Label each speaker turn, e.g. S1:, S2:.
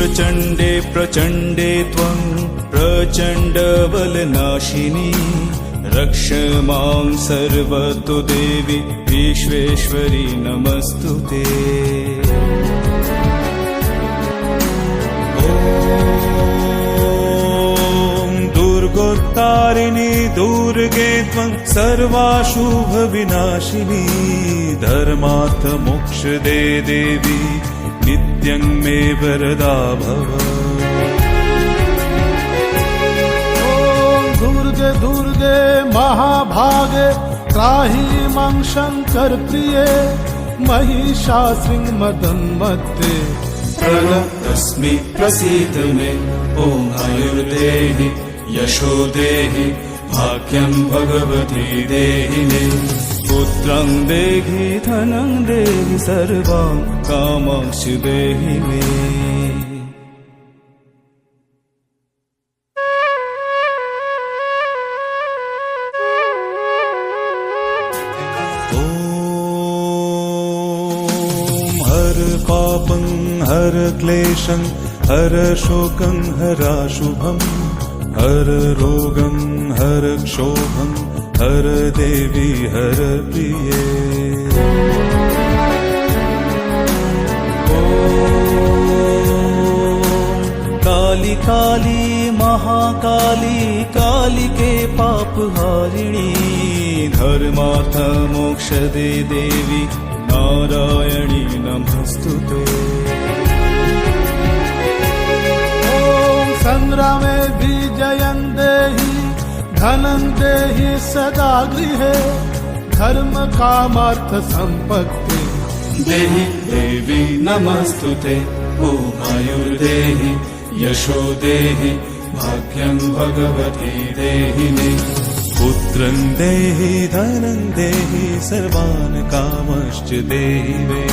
S1: प्रचण्डे प्रचण्डे त्वं प्रचण्डबलनाशिनी रक्ष मां सर्वतो देवी विश्वेश्वरी नमस्तुते। दुर्गोत्तारिणी दुर्गे त्वं सर्वाशुभविनाशिनी धर्मार्थ मोक्षदे देवी नित्यं मे वरदा भव।
S2: दुर्गे दुर्गे महाभागे त्राहि मां शंकर प्रिये महिषासुरमर्दनमत्ते
S1: प्रणतस्मि प्रसीद मे ॐ आयुर्देहि यशो देहि भाग्यं भगवती देहि मे। पुत्रं देहि धनं देहि सर्वां कामांश्च देहि मे।
S3: हर पापं हर क्लेशं हर शोकं हराशुभं हर रोगं हर क्षोभं हर देवी हर प्रिये।
S1: काली काली महाकाली कालिके पापहारिणी धर्मार्थ मोक्षदे देवी नारायणी नमस्तुते।
S2: ॐ संग्रामे विजयं देहि धनं देहि सदा गृहे धर्म कामार्थ संपत्ति
S1: देहि देवी नमस्तुते। ॐ आयुर्देहि यशो देहि भाग्यं भगवती देहि मे।
S3: पुत्रं देहि धनं देहि सर्वान् कामश्च देहि मे।